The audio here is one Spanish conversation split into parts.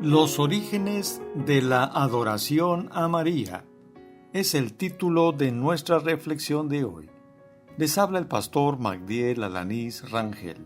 Los orígenes de la adoración a María es el título de nuestra reflexión de hoy. Les habla el pastor Magdiel Alanís Rangel.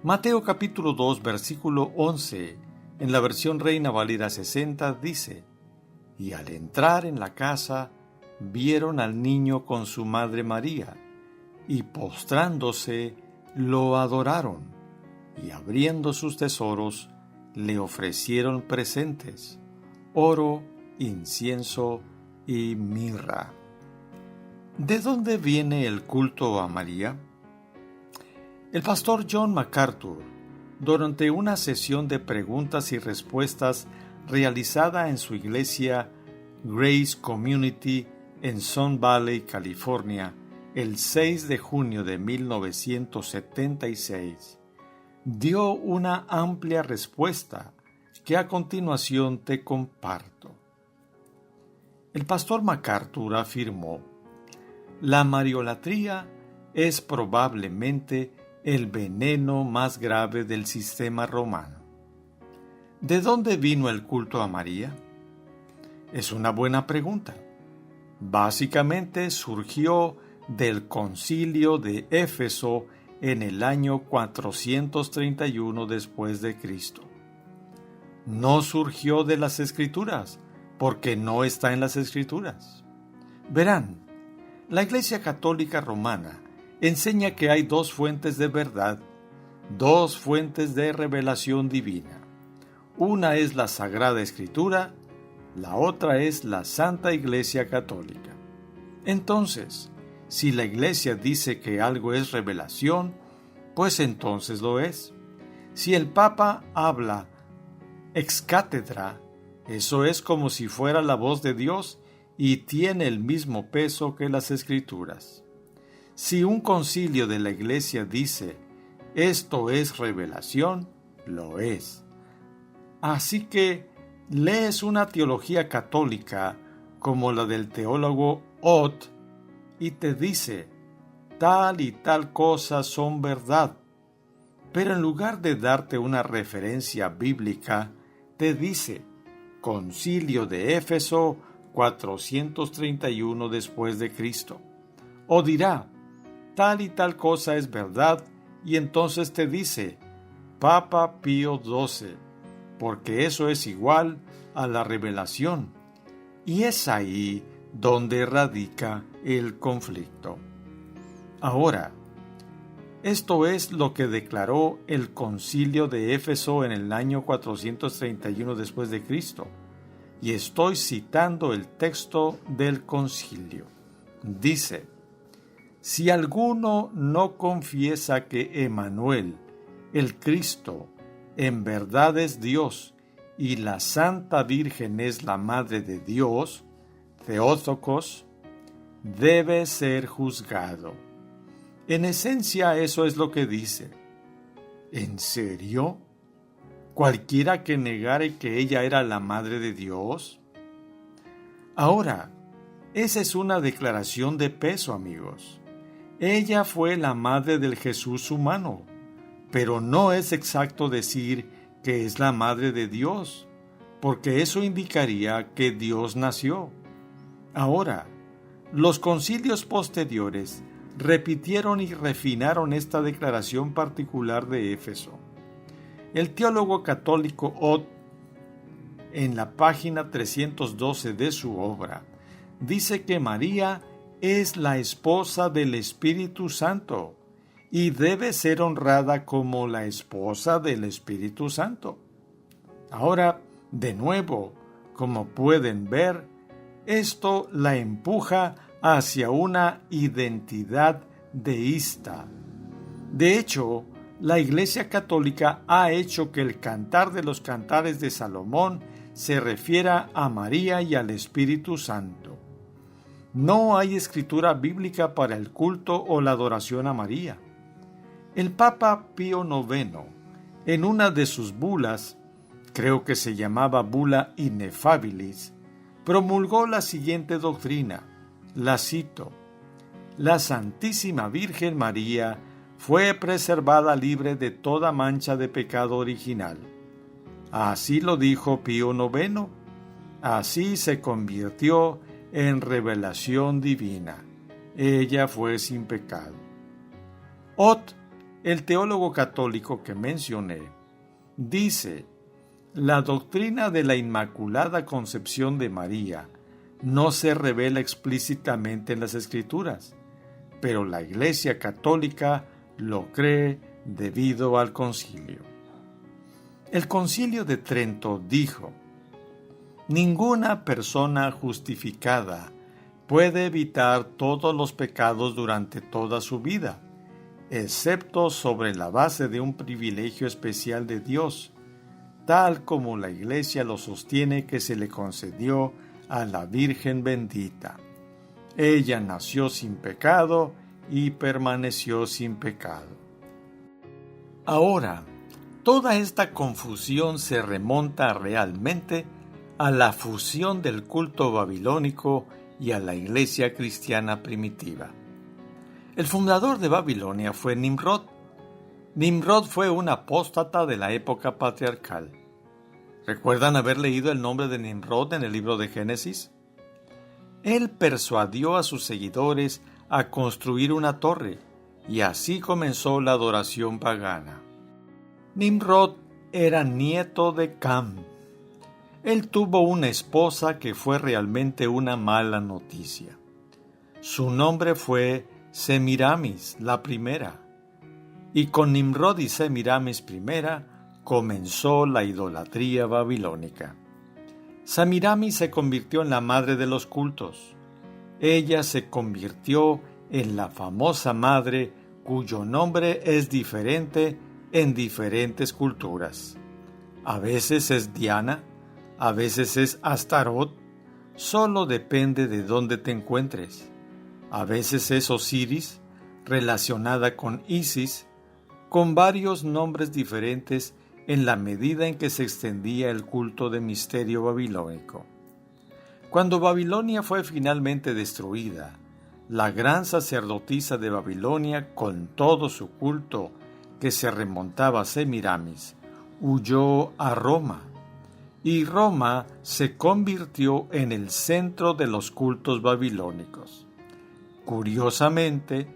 Mateo capítulo 2, versículo 11, en la versión Reina Valera 60, dice: Y al entrar en la casa, vieron al niño con su madre María, y postrándose, lo adoraron, y abriendo sus tesoros, le ofrecieron presentes, oro, incienso y mirra. ¿De dónde viene el culto a María? El pastor John MacArthur, durante una sesión de preguntas y respuestas realizada en su iglesia Grace Community en Sun Valley, California, el 6 de junio de 1976, dio una amplia respuesta que a continuación te comparto. El pastor MacArthur afirmó: la mariolatría es probablemente el veneno más grave del sistema romano. ¿De dónde vino el culto a María? Es una buena pregunta. Básicamente surgió del Concilio de Éfeso en el año 431 después de Cristo. No surgió de las Escrituras, porque no está en las Escrituras. Verán, la Iglesia Católica Romana enseña que hay dos fuentes de verdad, dos fuentes de revelación divina. Una es la Sagrada Escritura, la otra es la Santa Iglesia Católica. Entonces, si la Iglesia dice que algo es revelación, pues entonces lo es. Si el Papa habla ex cátedra, eso es como si fuera la voz de Dios y tiene el mismo peso que las Escrituras. Si un concilio de la Iglesia dice esto es revelación, lo es. Así que lees una teología católica como la del teólogo Ott y te dice tal y tal cosa son verdad, pero en lugar de darte una referencia bíblica, te dice Concilio de Éfeso 431 después de Cristo, o dirá tal y tal cosa es verdad, y entonces te dice Papa Pío XII, porque eso es igual a la revelación, y es ahí donde radica el conflicto. Ahora, esto es lo que declaró el Concilio de Éfeso en el año 431 después de Cristo, y estoy citando el texto del concilio. Dice: si alguno no confiesa que Emmanuel, el Cristo, en verdad es Dios, y la Santa Virgen es la Madre de Dios, Theotokos, debe ser juzgado. En esencia, eso es lo que dice. ¿En serio? ¿Cualquiera que negare que ella era la Madre de Dios? Ahora, esa es una declaración de peso, amigos. Ella fue la Madre del Jesús humano, pero no es exacto decir que es la Madre de Dios, porque eso indicaría que Dios nació. Ahora, los concilios posteriores repitieron y refinaron esta declaración particular de Éfeso. El teólogo católico Ott, en la página 312 de su obra, dice que María es la esposa del Espíritu Santo y debe ser honrada como la esposa del Espíritu Santo. Ahora, de nuevo, como pueden ver, esto la empuja hacia una identidad deísta. De hecho, la Iglesia Católica ha hecho que el Cantar de los Cantares de Salomón se refiera a María y al Espíritu Santo. No hay escritura bíblica para el culto o la adoración a María. El Papa Pío IX, en una de sus bulas, creo que se llamaba Bula Ineffabilis, promulgó la siguiente doctrina, la cito: la Santísima Virgen María fue preservada libre de toda mancha de pecado original. Así lo dijo Pío IX. Así se convirtió en revelación divina. Ella fue sin pecado. Ott, el teólogo católico que mencioné, dice: la doctrina de la Inmaculada Concepción de María no se revela explícitamente en las Escrituras, pero la Iglesia Católica lo cree debido al concilio. El Concilio de Trento dijo: ninguna persona justificada puede evitar todos los pecados durante toda su vida, excepto sobre la base de un privilegio especial de Dios, tal como la Iglesia lo sostiene que se le concedió a la Virgen bendita. Ella nació sin pecado y permaneció sin pecado. Ahora, toda esta confusión se remonta realmente a la fusión del culto babilónico y a la iglesia cristiana primitiva. El fundador de Babilonia fue Nimrod. Nimrod fue un apóstata de la época patriarcal. ¿Recuerdan haber leído el nombre de Nimrod en el libro de Génesis? Él persuadió a sus seguidores a construir una torre, y así comenzó la adoración pagana. Nimrod era nieto de Cam. Él tuvo una esposa que fue realmente una mala noticia. Su nombre fue Semiramis la primera, y con Nimrod y Semiramis primera comenzó la idolatría babilónica. Semiramis se convirtió en la madre de los cultos. Ella se convirtió en la famosa madre cuyo nombre es diferente en diferentes culturas. A veces es Diana, a veces es Astarot, solo depende de dónde te encuentres. A veces es Osiris, relacionada con Isis, con varios nombres diferentes en la medida en que se extendía el culto de misterio babilónico. Cuando Babilonia fue finalmente destruida, la gran sacerdotisa de Babilonia, con todo su culto que se remontaba a Semiramis, huyó a Roma, y Roma se convirtió en el centro de los cultos babilónicos. Curiosamente,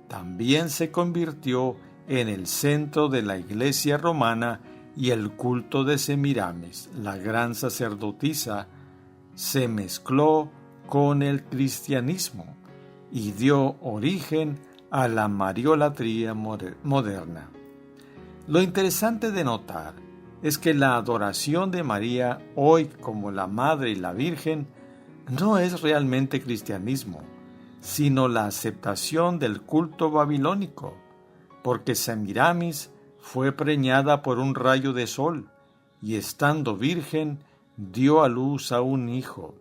también se convirtió en el centro de la Iglesia romana, y el culto de Semiramis, la gran sacerdotisa, se mezcló con el cristianismo y dio origen a la mariolatría moderna. Lo interesante de notar es que la adoración de María hoy como la Madre y la Virgen no es realmente cristianismo, sino la aceptación del culto babilónico, porque Semiramis fue preñada por un rayo de sol y, estando virgen, dio a luz a un hijo.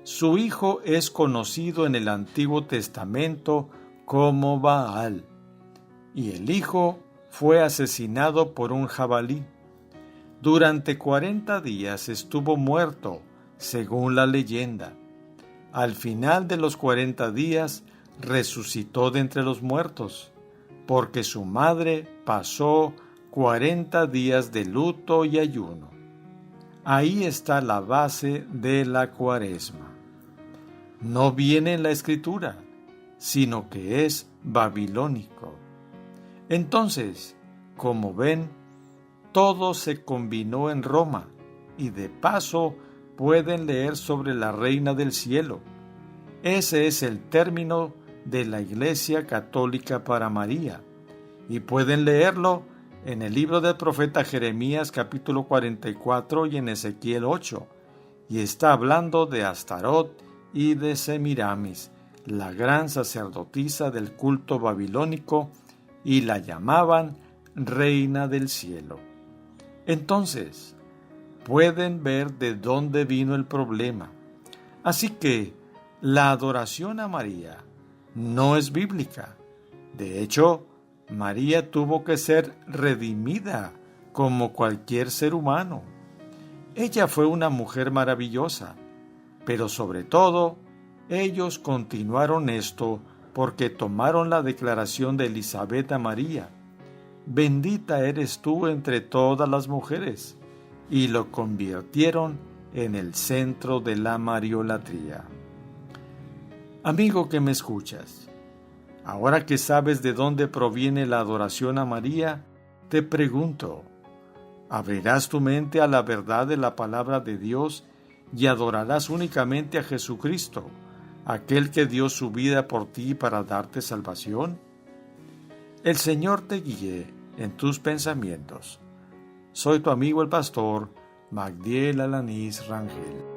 Su hijo es conocido en el Antiguo Testamento como Baal, y el hijo fue asesinado por un jabalí. Durante 40 días estuvo muerto, según la leyenda. Al final de los 40 días resucitó de entre los muertos, porque su madre pasó 40 días de luto y ayuno. Ahí está la base de la Cuaresma. No viene en la Escritura, sino que es babilónico. Entonces, como ven, todo se combinó en Roma, y de paso pueden leer sobre la Reina del Cielo. Ese es el término de la Iglesia Católica para María, y pueden leerlo en el libro del profeta Jeremías capítulo 44 y en Ezequiel 8, y está hablando de Astarot y de Semiramis, la gran sacerdotisa del culto babilónico, y la llamaban Reina del Cielo. Entonces, pueden ver de dónde vino el problema. Así que la adoración a María no es bíblica. De hecho, María tuvo que ser redimida como cualquier ser humano. Ella fue una mujer maravillosa, pero sobre todo, ellos continuaron esto porque tomaron la declaración de Elisabet a María: bendita eres tú entre todas las mujeres, y lo convirtieron en el centro de la mariolatría. Amigo que me escuchas, ahora que sabes de dónde proviene la adoración a María, te pregunto, ¿abrirás tu mente a la verdad de la palabra de Dios y adorarás únicamente a Jesucristo, aquel que dio su vida por ti para darte salvación? El Señor te guíe en tus pensamientos. Soy tu amigo el pastor Magdiel Alanís Rangel.